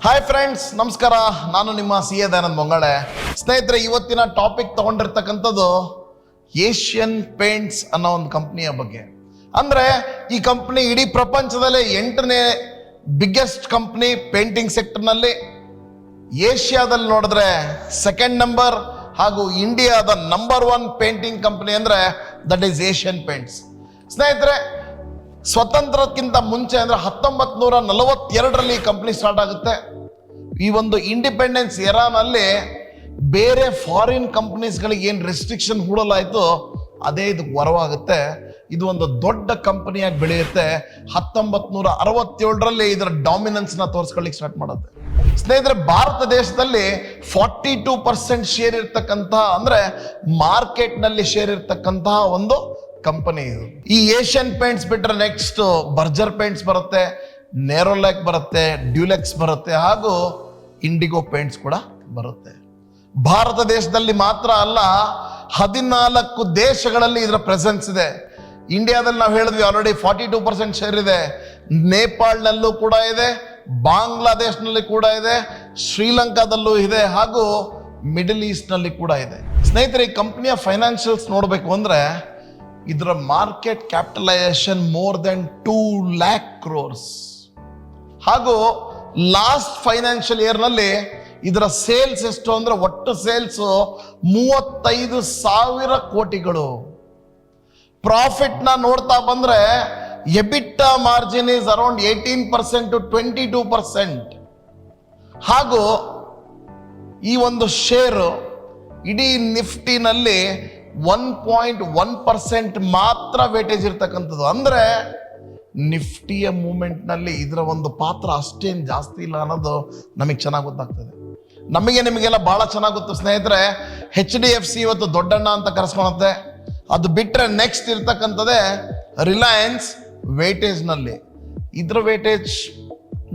Hi friends, ನಮಸ್ಕಾರ. ನಾನು ನಿಮ್ಮ ಸಿ.ಎ. ದಯಾನಂದ್ ಮೊಂಗಳೆ. ಸ್ನೇಹಿತರೆ, ಇವತ್ತಿನ ಟಾಪಿಕ್ ತಗೊಂಡಿರ್ತಕ್ಕಂಥದ್ದು ಏಷ್ಯನ್ ಪೇಂಟ್ಸ್ ಅನ್ನೋ ಒಂದು ಕಂಪ್ನಿಯ ಬಗ್ಗೆ. ಅಂದರೆ ಈ ಕಂಪ್ನಿ ಇಡೀ ಪ್ರಪಂಚದಲ್ಲೇ 8ನೇ ಬಿಗ್ಗೆಸ್ಟ್ ಕಂಪ್ನಿ ಪೇಂಟಿಂಗ್ ಸೆಕ್ಟರ್ನಲ್ಲಿ. ಏಷ್ಯಾದಲ್ಲಿ ನೋಡಿದ್ರೆ 2nd ನಂಬರ್ ಹಾಗೂ ಇಂಡಿಯಾದ ನಂಬರ್ 1 ಪೇಂಟಿಂಗ್ ಕಂಪ್ನಿ ಅಂದರೆ ದಟ್ ಈಸ್ ಏಷ್ಯನ್ ಪೇಂಟ್ಸ್. ಸ್ನೇಹಿತರೆ, ಸ್ವತಂತ್ರಕ್ಕಿಂತ ಮುಂಚೆ ಅಂದರೆ 1942ರಲ್ಲಿ ಈ ಕಂಪ್ನಿ ಸ್ಟಾರ್ಟ್ ಆಗುತ್ತೆ. ಈ ಒಂದು ಇಂಡಿಪೆಂಡೆನ್ಸ್ ಎರಾನಲ್ಲಿ ಬೇರೆ ಫಾರಿನ್ ಕಂಪ್ನೀಸ್ಗಳಿಗೆ ಏನು ರೆಸ್ಟ್ರಿಕ್ಷನ್ ಹೂಡಲಾಯಿತು ಅದೇ ಇದಕ್ಕೆ ವರವಾಗುತ್ತೆ. ಇದು ಒಂದು ದೊಡ್ಡ ಕಂಪನಿಯಾಗಿ ಬೆಳೆಯುತ್ತೆ. 1967ರಲ್ಲಿ ಇದರ ಡಾಮಿನೆನ್ಸ್ನ ತೋರಿಸ್ಕೊಳ್ಳಿಕ್ಕೆ ಸ್ಟಾರ್ಟ್ ಮಾಡುತ್ತೆ. ಸ್ನೇಹಿತರೆ, ಭಾರತ ದೇಶದಲ್ಲಿ 42% ಶೇರ್ ಇರ್ತಕ್ಕಂತಹ, ಅಂದರೆ ಮಾರ್ಕೆಟ್ನಲ್ಲಿ ಶೇರ್ ಇರ್ತಕ್ಕಂತಹ ಒಂದು ಕಂಪನಿ ಇದು. ಈ ಏಷ್ಯನ್ ಪೇಂಟ್ಸ್ ಬಿಟ್ಟರೆ ನೆಕ್ಸ್ಟ್ ಬರ್ಜರ್ ಪೇಂಟ್ಸ್ ಬರುತ್ತೆ, ನೇರೋಲ್ಯಾಕ್ ಬರುತ್ತೆ, ಡ್ಯೂಲೆಕ್ಸ್ ಬರುತ್ತೆ, ಹಾಗೂ ಇಂಡಿಗೋ ಪೇಂಟ್ಸ್ ಕೂಡ ಬರುತ್ತೆ. ಭಾರತ ದೇಶದಲ್ಲಿ ಮಾತ್ರ ಅಲ್ಲ, 14 ದೇಶಗಳಲ್ಲಿ ಇದರ ಪ್ರೆಸೆನ್ಸ್ ಇದೆ. ಇಂಡಿಯಾದಲ್ಲಿ ನಾವು ಹೇಳಿದ್ವಿ ಆಲ್ರೆಡಿ 42% ಶೇರ್ ಇದೆ. ನೇಪಾಳನಲ್ಲೂ ಕೂಡ ಇದೆ, ಬಾಂಗ್ಲಾದೇಶನಲ್ಲಿ ಕೂಡ ಇದೆ, ಶ್ರೀಲಂಕಾದಲ್ಲೂ ಇದೆ, ಹಾಗೂ ಮಿಡಲ್ ಈಸ್ಟ್ನಲ್ಲಿ ಕೂಡ ಇದೆ. ಸ್ನೇಹಿತರೆ, ಈ ಕಂಪ್ನಿಯ ಫೈನಾನ್ಷಿಯಲ್ಸ್ ನೋಡಬೇಕು ಅಂದರೆ ಇದರ market capitalisation more than 2 lakh crores. ಹಾಗೂ ಲಾಸ್ಟ್ ಫೈನಾನ್ಷಿಯಲ್ ಇಯರ್ನಲ್ಲಿ ಇದರ ಸೇಲ್ಸ್ ಎಷ್ಟು ಅಂದರೆ ಒಟ್ಟು ಸೇಲ್ಸ್ 35,000 ಕೋಟಿಗಳು. ಪ್ರಾಫಿಟ್ನ ನೋಡ್ತಾ ಬಂದರೆ ಎಬಿಟಾ ಮಾರ್ಜಿನ್ ಈಸ್ ಅರೌಂಡ್ 18% to 22%. ಹಾಗೂ ಈ ಒಂದು ಶೇರು ಇಡೀ ನಿಫ್ಟಿನಲ್ಲಿ 1.1% ಮಾತ್ರ ವೇಟೇಜ್ ಇರ್ತಕ್ಕಂಥದ್ದು. ಅಂದರೆ ನಿಫ್ಟಿಯ ಮೂಮೆಂಟ್ನಲ್ಲಿ ಇದರ ಒಂದು ಪಾತ್ರ ಅಷ್ಟೇನು ಜಾಸ್ತಿ ಇಲ್ಲ ಅನ್ನೋದು ನಮಗೆ ಚೆನ್ನಾಗಿ ಗೊತ್ತಾಗ್ತದೆ. ನಿಮಗೆಲ್ಲ ಭಾಳ ಚೆನ್ನಾಗಿ ಗೊತ್ತು ಸ್ನೇಹಿತರೆ. HDFC ಇವತ್ತು ದೊಡ್ಡಣ್ಣ ಅಂತ ಕರೆಸ್ಕೊಳುತ್ತೆ. ಅದು ಬಿಟ್ಟರೆ ನೆಕ್ಸ್ಟ್ ಇರ್ತಕ್ಕಂಥದ್ದೇ ರಿಲಯನ್ಸ್ ವೇಟೇಜ್ನಲ್ಲಿ. ಇದರ weightage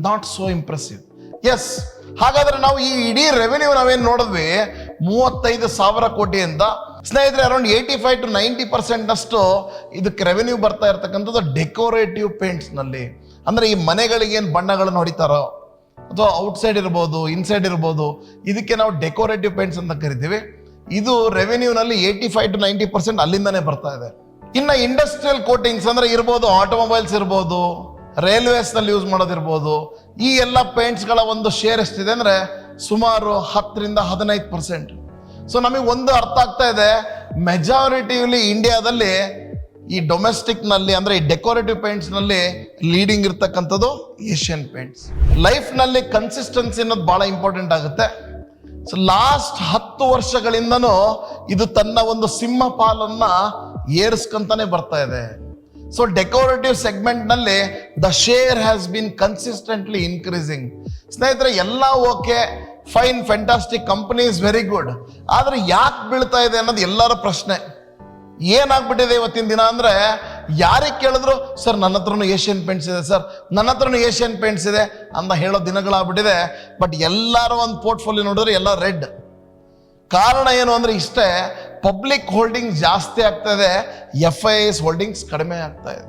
not so impressive. Yes, ಹಾಗಾದ್ರೆ ನಾವು ಈ ಇಡೀ ರೆವೆನ್ಯೂ ನಾವೇನು ನೋಡಿದ್ವಿ 35,000 ಕೋಟಿಯಿಂದ, ಸ್ನೇಹಿತರೆ ಅರೌಂಡ್ 85 to 90% ಅಷ್ಟು ಇದಕ್ಕೆ ರೆವೆನ್ಯೂ ಬರ್ತಾ ಇರ್ತಕ್ಕಂಥದ್ದು ಡೆಕೋರೇಟಿವ್ ಪೇಂಟ್ಸ್ನಲ್ಲಿ. ಅಂದರೆ ಈ ಮನೆಗಳಿಗೆ ಏನು ಬಣ್ಣಗಳನ್ನು ಹೊಡಿತಾರೋ, ಅಥವಾ ಔಟ್ಸೈಡ್ ಇರ್ಬೋದು, ಇನ್ಸೈಡ್ ಇರ್ಬೋದು, ಇದಕ್ಕೆ ನಾವು ಡೆಕೋರೇಟಿವ್ ಪೇಂಟ್ಸ್ ಅಂತ ಕರಿತೀವಿ. ಇದು ರೆವೆನ್ಯೂನಲ್ಲಿ 85 to 90% ಅಲ್ಲಿಂದನೇ ಬರ್ತಾ ಇದೆ. ಇನ್ನು ಇಂಡಸ್ಟ್ರಿಯಲ್ ಕೋಟಿಂಗ್ಸ್ ಅಂದರೆ ಇರ್ಬೋದು, ಆಟೋಮೊಬೈಲ್ಸ್ ಇರ್ಬೋದು, ರೈಲ್ವೇಸ್ನಲ್ಲಿ ಯೂಸ್ ಮಾಡೋದಿರ್ಬೋದು, ಈ ಎಲ್ಲ ಪೇಂಟ್ಸ್ಗಳ ಒಂದು ಶೇರ್ ಎಷ್ಟಿದೆ ಅಂದರೆ ಸುಮಾರು 10 ರಿಂದ 15%. ಸೊ ನಮಗೆ ಒಂದು ಅರ್ಥ ಆಗ್ತಾ ಇದೆ, ಮೆಜಾರಿಟಿಲಿ ಇಂಡಿಯಾದಲ್ಲಿ ಈ ಡೊಮೆಸ್ಟಿಕ್ನಲ್ಲಿ ಅಂದರೆ ಈ ಡೆಕೋರೇಟಿವ್ ಪೇಂಟ್ಸ್ನಲ್ಲಿ ಲೀಡಿಂಗ್ ಇರ್ತಕ್ಕಂಥದ್ದು ಏಷ್ಯನ್ ಪೇಂಟ್ಸ್. ಲೈಫ್ನಲ್ಲಿ ಕನ್ಸಿಸ್ಟೆನ್ಸಿ ಅನ್ನೋದು ಭಾಳ ಇಂಪಾರ್ಟೆಂಟ್ ಆಗುತ್ತೆ. ಸೊ ಲಾಸ್ಟ್ 10 ವರ್ಷಗಳಿಂದನೂ ಇದು ತನ್ನ ಒಂದು ಸಿಂಹ ಪಾಲನ್ನು ಏರಿಸ್ಕೊಂತಾನೆ ಬರ್ತಾ ಇದೆ. ಸೊ ಡೆಕೋರೇಟಿವ್ ಸೆಗ್ಮೆಂಟ್ನಲ್ಲಿ the share has been consistently increasing. ಸ್ನೇಹಿತರೆ, ಎಲ್ಲ okay, fine, fantastic, company is very good. ಆದರೆ ಯಾಕೆ ಬೀಳ್ತಾ ಇದೆ ಅನ್ನೋದು ಎಲ್ಲರ ಪ್ರಶ್ನೆ. ಏನಾಗ್ಬಿಟ್ಟಿದೆ ಇವತ್ತಿನ ದಿನ ಅಂದರೆ, ಯಾರಿಗೆ ಕೇಳಿದ್ರು ಸರ್ ನನ್ನ ಹತ್ರನೂ ಏಷ್ಯನ್ ಪೇಂಟ್ಸ್ ಇದೆ, ಸರ್ ನನ್ನ ಹತ್ರನೂ ಏಷ್ಯನ್ ಪೇಂಟ್ಸ್ ಇದೆ ಅಂತ ಹೇಳೋ ದಿನಗಳಾಗ್ಬಿಟ್ಟಿದೆ. ಬಟ್ ಎಲ್ಲರ ಒಂದು ಪೋರ್ಟ್ಫೋಲಿಯೋ ನೋಡಿದ್ರೆ ಎಲ್ಲ ರೆಡ್. ಕಾರಣ ಏನು ಅಂದರೆ ಇಷ್ಟೇ, ಪಬ್ಲಿಕ್ ಹೋಲ್ಡಿಂಗ್ಸ್ ಜಾಸ್ತಿ ಆಗ್ತಾ ಇದೆ, FIIs ಹೋಲ್ಡಿಂಗ್ಸ್ ಕಡಿಮೆ ಆಗ್ತಾ ಇದೆ.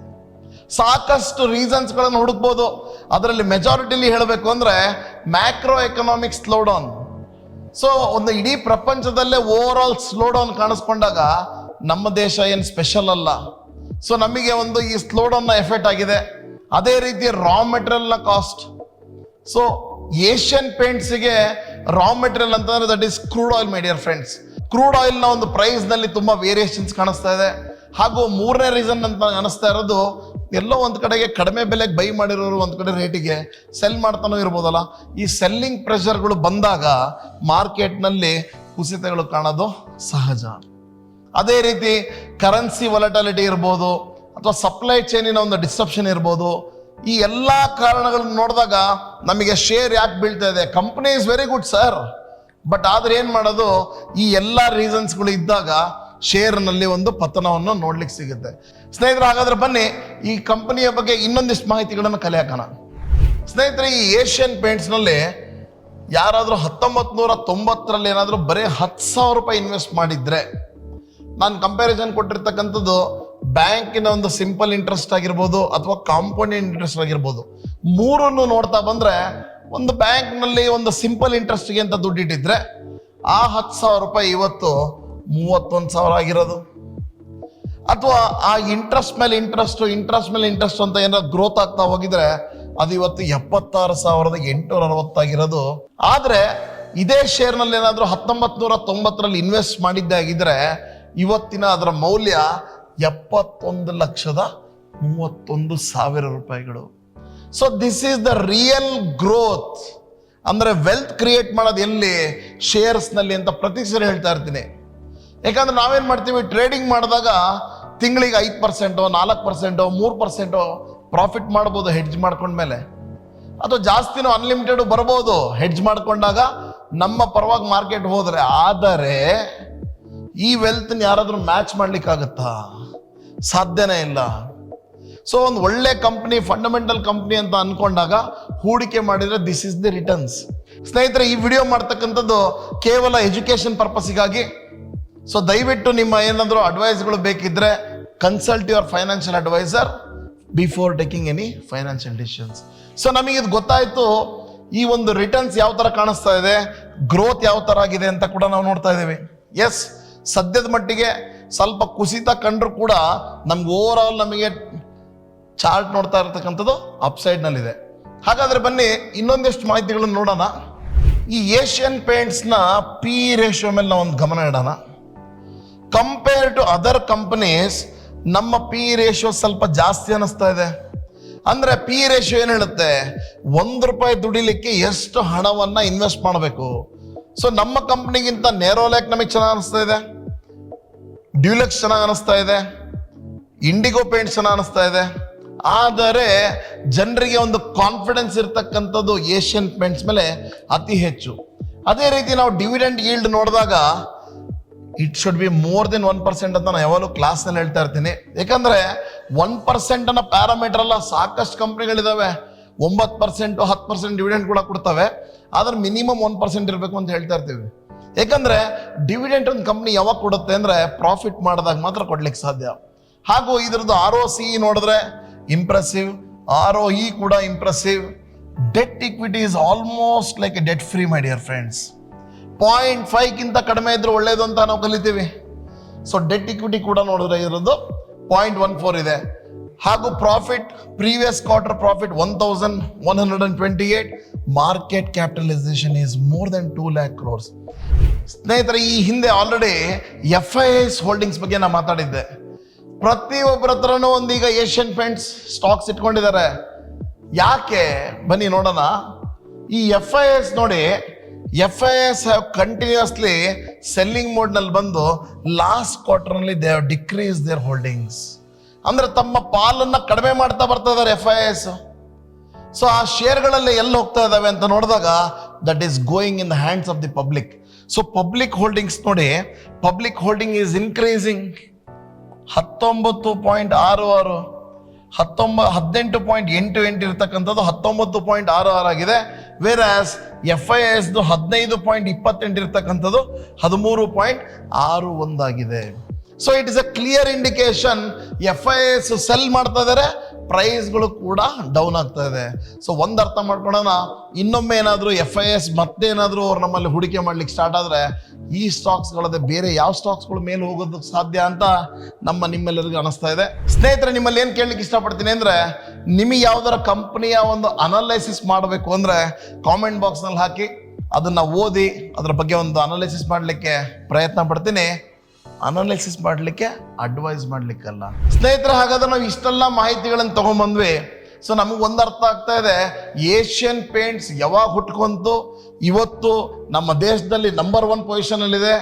ಸಾಕಷ್ಟು ರೀಸನ್ಸ್ಗಳನ್ನು ಹುಡುಕ್ಬೋದು. ಅದರಲ್ಲಿ ಮೆಜಾರಿಟಿಲಿ ಹೇಳಬೇಕು ಅಂದರೆ ಮ್ಯಾಕ್ರೋ ಎಕನಾಮಿಕ್ ಸ್ಲೋಡೌನ್. ಸೊ ಒಂದು ಇಡೀ ಪ್ರಪಂಚದಲ್ಲೇ ಓವರ್ ಆಲ್ ಸ್ಲೋಡೌನ್ ಕಾಣಿಸ್ಕೊಂಡಾಗ ನಮ್ಮ ದೇಶ ಏನು ಸ್ಪೆಷಲ್ ಅಲ್ಲ. ಸೊ ನಮಗೆ ಒಂದು ಈ ಸ್ಲೋಡೌನ್ನ ಎಫೆಕ್ಟ್ ಆಗಿದೆ. ಅದೇ ರೀತಿ ರಾ ಮೆಟೀರಿಯಲ್ನ ಕಾಸ್ಟ್. ಸೊ ಏಷ್ಯನ್ ಪೇಂಟ್ಸಿಗೆ ರಾ ಮೆಟೀರಿಯಲ್ ಅಂತಂದ್ರೆ that is crude oil. My dear friends, crude ಆಯಿಲ್ನ ಒಂದು ಪ್ರೈಸ್ನಲ್ಲಿ ತುಂಬ ವೇರಿಯೇಷನ್ಸ್ ಕಾಣಿಸ್ತಾ ಇದೆ. ಹಾಗೂ 3ನೇ ರೀಸನ್ ಅಂತ ಅನಿಸ್ತಾ ಇರೋದು, ಎಲ್ಲೋ ಒಂದು ಕಡೆಗೆ ಕಡಿಮೆ ಬೆಲೆಗೆ ಬೈ ಮಾಡಿರೋರು ಒಂದು ಕಡೆ ರೇಟಿಗೆ ಸೆಲ್ ಮಾಡ್ತಾನೋ ಇರ್ಬೋದಲ್ಲ. ಈ ಸೆಲ್ಲಿಂಗ್ ಪ್ರೆಷರ್ಗಳು ಬಂದಾಗ ಮಾರ್ಕೆಟ್ನಲ್ಲಿ ಕುಸಿತಗಳು ಕಾಣೋದು ಸಹಜ. ಅದೇ ರೀತಿ ಕರೆನ್ಸಿ ವಾಲಟಾಲಿಟಿ ಇರ್ಬೋದು, ಅಥವಾ ಸಪ್ಲೈ ಚೈನಿನ ಒಂದು ಡಿಸ್ಟ್ರಪ್ಷನ್ ಇರ್ಬೋದು. ಈ ಎಲ್ಲ ಕಾರಣಗಳನ್ನ ನೋಡಿದಾಗ ನಮಗೆ ಶೇರ್ ಯಾಕೆ ಬೀಳ್ತಾ ಇದೆ? Company is very good sir, but ಆದ್ರೆ ಏನು ಮಾಡೋದು, ಈ ಎಲ್ಲ ರೀಸನ್ಸ್ಗಳು ಇದ್ದಾಗ ಶೇರ್ನಲ್ಲಿ ಒಂದು ಪತನವನ್ನು ನೋಡ್ಲಿಕ್ಕೆ ಸಿಗುತ್ತೆ. ಸ್ನೇಹಿತರೆ, ಹಾಗಾದ್ರೆ ಬನ್ನಿ ಈ ಕಂಪನಿಯ ಬಗ್ಗೆ ಇನ್ನೊಂದಿಷ್ಟು ಮಾಹಿತಿಗಳನ್ನು ಕಲೆ ಹಾಕೋಣ. ಸ್ನೇಹಿತರೆ, ಈ ಏಷ್ಯನ್ ಪೇಂಟ್ಸ್ನಲ್ಲಿ ಯಾರಾದರೂ 1990ರಲ್ಲಿ ಏನಾದರೂ ಬರೀ 10,000 ರೂಪಾಯಿ ಇನ್ವೆಸ್ಟ್ ಮಾಡಿದ್ರೆ, ನಾನು ಕಂಪ್ಯಾರಿಸನ್ ಕೊಟ್ಟಿರ್ತಕ್ಕಂಥದ್ದು ಬ್ಯಾಂಕಿನ ಒಂದು ಸಿಂಪಲ್ ಇಂಟ್ರೆಸ್ಟ್ ಆಗಿರ್ಬೋದು ಅಥವಾ ಕಾಂಪೌಂಡ್ ಇಂಟ್ರೆಸ್ಟ್ ಆಗಿರ್ಬೋದು, ಮೂರನ್ನು ನೋಡ್ತಾ ಬಂದ್ರೆ ಒಂದು ಬ್ಯಾಂಕ್ನಲ್ಲಿ ಒಂದು ಸಿಂಪಲ್ ಇಂಟ್ರೆಸ್ಟ್ಗೆ ಅಂತ ದುಡ್ಡಿಟ್ಟಿದ್ರೆ ಆ 10,000 ರೂಪಾಯಿ ಇವತ್ತು 31,000 ಆಗಿರೋದು. ಅಥವಾ ಆ ಇಂಟ್ರೆಸ್ಟ್ ಮೇಲೆ ಇಂಟ್ರೆಸ್ಟ್ ಅಂತ ಏನಾದ್ರು ಗ್ರೋತ್ ಆಗ್ತಾ ಹೋಗಿದ್ರೆ ಅದು ಇವತ್ತು 76,860 ಆಗಿರೋದು. ಆದ್ರೆ ಇದೇ ಶೇರ್ನಲ್ಲಿ ಏನಾದರೂ 1990ರಲ್ಲಿ ಇನ್ವೆಸ್ಟ್ ಮಾಡಿದ್ದೇ ಆಗಿದ್ರೆ ಇವತ್ತಿನ ಅದರ ಮೌಲ್ಯ 71,31,000 ರೂಪಾಯಿಗಳು. So this is the real growth. ಅಂದ್ರೆ ವೆಲ್ತ್ ಕ್ರಿಯೇಟ್ ಮಾಡೋದು ಎಲ್ಲಿ? ಶೇರ್ಸ್ನಲ್ಲಿ ಅಂತ ಪ್ರತಿ ಸರಿ ಹೇಳ್ತಾ ಇರ್ತೀನಿ. ಯಾಕಂದ್ರೆ ನಾವೇನ್ ಮಾಡ್ತೀವಿ, ಟ್ರೇಡಿಂಗ್ ಮಾಡಿದಾಗ ತಿಂಗಳಿಗೆ 5%, 4%, 3% ಪ್ರಾಫಿಟ್ ಮಾಡ್ಬೋದು ಹೆಡ್ಜ್ ಮಾಡ್ಕೊಂಡ್ಮೇಲೆ. ಅಥವಾ ಜಾಸ್ತಿನೂ ಅನ್ಲಿಮಿಟೆಡ್ ಬರ್ಬೋದು ಹೆಡ್ಜ್ ಮಾಡ್ಕೊಂಡಾಗ ನಮ್ಮ ಪರವಾಗಿ ಮಾರ್ಕೆಟ್ ಹೋದ್ರೆ. ಆದರೆ ಈ ವೆಲ್ತ್ ಯಾರಾದ್ರೂ ಮ್ಯಾಚ್ ಮಾಡ್ಲಿಕ್ಕಾಗತ್ತಾ? ಸಾಧ್ಯನೇ ಇಲ್ಲ. ಸೊ ಒಂದು ಒಳ್ಳೆ ಕಂಪ್ನಿ, ಫಂಡಮೆಂಟಲ್ ಕಂಪ್ನಿ ಅಂತ ಅನ್ಕೊಂಡಾಗ ಹೂಡಿಕೆ ಮಾಡಿದ್ರೆ ದಿಸ್ ಇಸ್ ದಿ ರಿಟರ್ನ್ಸ್. ಸ್ನೇಹಿತರೆ, ಈ ವಿಡಿಯೋ ಮಾಡ್ತಕ್ಕಂಥದ್ದು ಕೇವಲ ಎಜುಕೇಶನ್ ಪರ್ಪಸ್ಗಾಗಿ. ಸೊ ದಯವಿಟ್ಟು ನಿಮ್ಮ ಏನಾದರೂ ಅಡ್ವೈಸ್ಗಳು ಬೇಕಿದ್ರೆ consult your financial advisor before taking any financial decisions. So ನಮಗಿದು ಗೊತ್ತಾಯ್ತು, ಈ ಒಂದು ರಿಟರ್ನ್ಸ್ ಯಾವ ತರ ಕಾಣಿಸ್ತಾ ಇದೆ, ಗ್ರೋತ್ ಯಾವ ತರ ಆಗಿದೆ ಅಂತ ಕೂಡ ನಾವು ನೋಡ್ತಾ ಇದ್ದೀವಿ. ಎಸ್, ಸದ್ಯದ ಮಟ್ಟಿಗೆ ಸ್ವಲ್ಪ ಕುಸಿತ ಕಂಡ್ರು ಕೂಡ ನಮ್ಗೆ ಓವರ್ ಆಲ್ ನಮಗೆ ಚಾರ್ಟ್ ನೋಡ್ತಾ ಇರತಕ್ಕಂಥದ್ದು ಅಪ್ಸೈಡ್ ನಲ್ಲಿದೆ. ಹಾಗಾದ್ರೆ ಬನ್ನಿ ಇನ್ನೊಂದಿಷ್ಟು ಮಾಹಿತಿಗಳನ್ನು ನೋಡೋಣ. ಈ ಏಷ್ಯನ್ ಪೇಂಟ್ಸ್ನ ಪಿ ರೇಷಿಯೋ ಮೇಲೆ ನಾವು ಒಂದು ಗಮನ ಇಡೋಣ. ಕಂಪೇರ್ ಟು ಅದರ್ ಕಂಪನೀಸ್ ನಮ್ಮ ಪಿ ರೇಷಿಯೋ ಸ್ವಲ್ಪ ಜಾಸ್ತಿ ಅನಿಸ್ತಾ ಇದೆ. ಅಂದ್ರೆ ಪಿ ರೇಷಿಯೋ ಏನ್ ಹೇಳುತ್ತೆ, ₹1 ದುಡಿಲಿಕ್ಕೆ ಎಷ್ಟು ಹಣವನ್ನ ಇನ್ವೆಸ್ಟ್ ಮಾಡಬೇಕು. ಸೊ ನಮ್ಮ ಕಂಪ್ನಿಗಿಂತ ನೇರೋಲ್ಯಾಕ್ ನಮಗೆ ಚೆನ್ನಾಗಿ ಅನಿಸ್ತಾ ಇದೆ, ಡ್ಯೂಲೆಕ್ಸ್ ಚೆನ್ನಾಗಿ ಅನಿಸ್ತಾ ಇದೆ, ಇಂಡಿಗೋ ಪೇಂಟ್ಸ್ ಚೆನ್ನಾಗಿ ಅನಿಸ್ತಾ ಇದೆ. ಆದರೆ ಜನರಿಗೆ ಒಂದು ಕಾನ್ಫಿಡೆನ್ಸ್ ಇರ್ತಕ್ಕಂಥದ್ದು ಏಷ್ಯನ್ ಪೇಂಟ್ಸ್ ಮೇಲೆ ಅತಿ ಹೆಚ್ಚು. ಅದೇ ರೀತಿ ನಾವು ಡಿವಿಡೆಂಡ್ ಯೀಲ್ಡ್ ನೋಡಿದಾಗ it should be more than 1% ಅಂತ ನಾನು ಯಾವಾಗಲೂ ಕ್ಲಾಸ್ನಲ್ಲಿ ಹೇಳ್ತಾ ಇರ್ತೀನಿ. ಯಾಕಂದ್ರೆ 1% ಅನ್ನೋ ಪ್ಯಾರಾಮೀಟರ್ ಅಲ್ಲ, ಸಾಕಷ್ಟು ಕಂಪ್ನಿಗಳಿದಾವೆ 9%, 10% ಡಿವಿಡೆಂಡ್ ಕೂಡ ಕೊಡ್ತವೆ. ಆದ್ರೆ ಮಿನಿಮಮ್ 1% ಇರಬೇಕು ಅಂತ ಹೇಳ್ತಾ ಇರ್ತೀವಿ. ಯಾಕಂದ್ರೆ ಡಿವಿಡೆಂಡ್ ಒಂದು ಕಂಪ್ನಿ ಯಾವಾಗ ಕೊಡುತ್ತೆ ಅಂದ್ರೆ ಪ್ರಾಫಿಟ್ ಮಾಡಿದಾಗ ಮಾತ್ರ ಕೊಡ್ಲಿಕ್ಕೆ ಸಾಧ್ಯ. ಹಾಗೂ ಇದ್ರದ್ದು ROC ನೋಡಿದ್ರೆ ಇಂಪ್ರೆಸಿವ್, ROE ಕೂಡ impressive. Debt equity is almost like a debt free my dear friends. 0.5ಗಿಂತ ಕಡಿಮೆ ಇದ್ರೆ ಒಳ್ಳೇದು ಅಂತ ನಾವು ಕಲಿತೀವಿ. ಸೊ ಡೆಟ್ ಇಕ್ವಿಟಿ ಕೂಡ ನೋಡಿದ್ರೆ ಇರೋದು 0.14 ಇದೆ. ಹಾಗೂ profit, previous quarter profit 1,128. Market capitalisation is more than 2 lakh crores. ಸ್ನೇಹಿತರೆ, ಈ ಹಿಂದೆ ಆಲ್ರೆಡಿ FIS ಹೋಲ್ಡಿಂಗ್ಸ್ ಬಗ್ಗೆ ನಾನು ಮಾತಾಡಿದ್ದೆ. ಪ್ರತಿಯೊಬ್ಬರ ಹತ್ರನೂ ಒಂದೀಗ ಏಷ್ಯನ್ ಪೇಂಟ್ಸ್ ಸ್ಟಾಕ್ಸ್ ಇಟ್ಕೊಂಡಿದ್ದಾರೆ. ಯಾಕೆ ಬನ್ನಿ ನೋಡೋಣ. ಈ FIS ನೋಡಿ, FIS have continuously selling mode ನಲ್ಲಿ ಬಂದು ಲಾಸ್ಟ್ ಕ್ವಾರ್ಟರ್ ನಲ್ಲಿ they have decrease their holdings. ಅಂದ್ರೆ ತಮ್ಮ ಪಾಲನ್ನ ಕಡಿಮೆ ಮಾಡ್ತಾ ಬರ್ತಾ ಇದ್ದಾರೆ FIS. ಸೊ ಆ ಶೇರ್ಗಳಲ್ಲಿ ಎಲ್ಲಿ ಹೋಗ್ತಾ ಇದಾವೆ ಅಂತ ನೋಡಿದಾಗ that is going in the hands of the public. So public holdings ನೋಡಿ, ಪಬ್ಲಿಕ್ ಹೋಲ್ಡಿಂಗ್ ಈಸ್ ಇನ್ಕ್ರೀಸಿಂಗ್. 19.66, 18.88 ಇರ್ತಕ್ಕಂಥದ್ದು 19.66 ಆಗಿದೆ. ವೇರಾಸ್ FIS 15.28 ಇರ್ತಕ್ಕಂಥದ್ದು 13.61 ಆಗಿದೆ. So it is a clear indication FIS cell ಮಾಡ್ತಾ ಇದ್ದಾರೆ, ಪ್ರೈಸ್ಗಳು ಕೂಡ ಡೌನ್ ಆಗ್ತಾ ಇದೆ. ಸೊ ಒಂದು ಅರ್ಥ ಮಾಡ್ಕೊಳ್ಳೋಣ, ಇನ್ನೊಮ್ಮೆ ಏನಾದರೂ FIS ಮತ್ತೇನಾದರೂ ಅವ್ರು ನಮ್ಮಲ್ಲಿ ಹೂಡಿಕೆ ಮಾಡ್ಲಿಕ್ಕೆ ಸ್ಟಾರ್ಟ್ ಆದರೆ ಈ ಸ್ಟಾಕ್ಸ್ಗಳದೇ ಬೇರೆ ಯಾವ ಸ್ಟಾಕ್ಸ್ಗಳು ಮೇಲೆ ಹೋಗೋದಕ್ಕೆ ಸಾಧ್ಯ ಅಂತ ನಿಮ್ಮೆಲ್ಲರಿಗೂ ಅನಿಸ್ತಾ ಇದೆ. ಸ್ನೇಹಿತರೆ, ನಿಮ್ಮಲ್ಲಿ ಏನು ಕೇಳಲಿಕ್ಕೆ ಇಷ್ಟಪಡ್ತೀನಿ ಅಂದರೆ, ನಿಮಗೆ ಯಾವ್ದಾರ ಕಂಪನಿಯ ಒಂದು ಅನಾಲೈಸಿಸ್ ಮಾಡಬೇಕು ಅಂದರೆ ಕಾಮೆಂಟ್ ಬಾಕ್ಸ್ನಲ್ಲಿ ಹಾಕಿ, ಅದನ್ನು ಓದಿ ಅದರ ಬಗ್ಗೆ ಒಂದು ಅನಾಲೈಸಿಸ್ ಮಾಡಲಿಕ್ಕೆ ಪ್ರಯತ್ನ ಪಡ್ತೀನಿ. ಅನಾಲಿಸಿಸ್ ಮಾಡಲಿಕ್ಕೆ, ಅಡ್ವೈಸ್ ಮಾಡಲಿಕ್ಕಲ್ಲ. ಸ್ನೇಹಿತರೆ, ಹಾಗಾದ್ರೆ ನಾವು ಇಷ್ಟೆಲ್ಲ ಮಾಹಿತಿಗಳನ್ನು ತಗೊಂಡ್ಬಂದ್ವಿ. ಸೊ ನಮಗೆ ಒಂದು ಅರ್ಥ ಆಗ್ತಾ ಇದೆ, ಏಷ್ಯನ್ ಪೇಂಟ್ಸ್ ಯಾವಾಗ ಹುಟ್ಕೊಂತು ಇವತ್ತು ನಮ್ಮ ದೇಶದಲ್ಲಿ ನಂಬರ್ 1 ಪೊಸಿಷನಲ್ಲಿದೆ.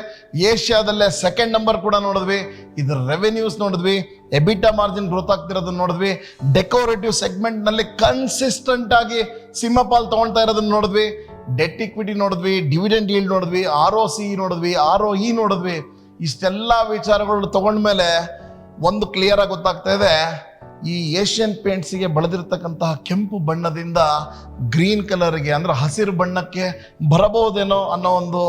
ಏಷ್ಯಾದಲ್ಲೇ ಸೆಕೆಂಡ್ ನಂಬರ್ ಕೂಡ ನೋಡಿದ್ವಿ. ಇದ್ರ ರೆವೆನ್ಯೂಸ್ ನೋಡಿದ್ವಿ, ಎಬಿಟಾ ಮಾರ್ಜಿನ್ ಗ್ರೋತ್ ಆಗ್ತಿರೋದನ್ನ ನೋಡಿದ್ವಿ, ಡೆಕೋರೇಟಿವ್ ಸೆಗ್ಮೆಂಟ್ನಲ್ಲಿ ಕನ್ಸಿಸ್ಟೆಂಟ್ ಆಗಿ ಸಿಂಹಪಾಲ್ ತಗೊಳ್ತಾ ಇರೋದನ್ನ ನೋಡಿದ್ವಿ, ಡೆಟ್ ಇಕ್ವಿಟಿ ನೋಡಿದ್ವಿ, ಡಿವಿಡೆಂಡ್ ಯೀಲ್ಡ್ ನೋಡಿದ್ವಿ, ROC ನೋಡಿದ್ವಿ, ROE ನೋಡಿದ್ವಿ. ಇಷ್ಟೆಲ್ಲ ವಿಚಾರಗಳು ತಗೊಂಡ್ಮೇಲೆ ಒಂದು ಕ್ಲಿಯರ್ ಆಗಿ ಗೊತ್ತಾಗ್ತಾ ಇದೆ, ಈ ಏಷ್ಯನ್ ಪೇಂಟ್ಸಿಗೆ ಬಳದಿರ್ತಕ್ಕಂತಹ ಕೆಂಪು ಬಣ್ಣದಿಂದ ಗ್ರೀನ್ ಕಲರ್ಗೆ ಅಂದ್ರೆ ಹಸಿರು ಬಣ್ಣಕ್ಕೆ ಬರಬಹುದೇನೋ ಅನ್ನೋ ಒಂದು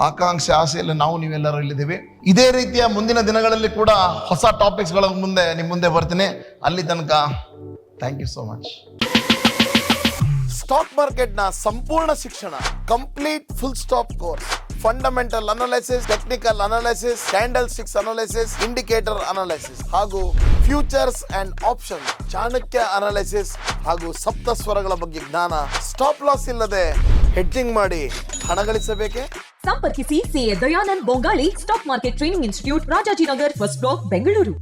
ಆಕಾಂಕ್ಷೆ, ಆಸೆಯಲ್ಲಿ ನಾವು ನೀವೆಲ್ಲರೂ ಇಲ್ಲಿದ್ದೀವಿ. ಇದೇ ರೀತಿಯ ಮುಂದಿನ ದಿನಗಳಲ್ಲಿ ಕೂಡ ಹೊಸ ಟಾಪಿಕ್ಸ್ಗಳ ಮುಂದೆ ನಿಮ್ಮ ಮುಂದೆ ಬರ್ತೀನಿ. ಅಲ್ಲಿ ತನಕ thank you so much. Stock market ನ ಸಂಪೂರ್ಣ ಶಿಕ್ಷಣ, complete full stop course, fundamental analysis, technical analysis, candlesticks analysis, indicator analysis ಹಾಗೂ futures and option, Chanakya analysis ಹಾಗೂ ಸಪ್ತ ಸ್ವರಗಳ ಬಗ್ಗೆ ಜ್ಞಾನ. ಸ್ಟಾಪ್ ಲಾಸ್ ಇಲ್ಲದೆ ಹೆಡ್ಜಿಂಗ್ ಮಾಡಿ ಹಣ ಗಳಿಸಬೇಕೆ? ಸಂಪರ್ಕಿಸಿ CA Dayanand Bongali, stock market training institute, Rajajinagar, first block, Bengaluru.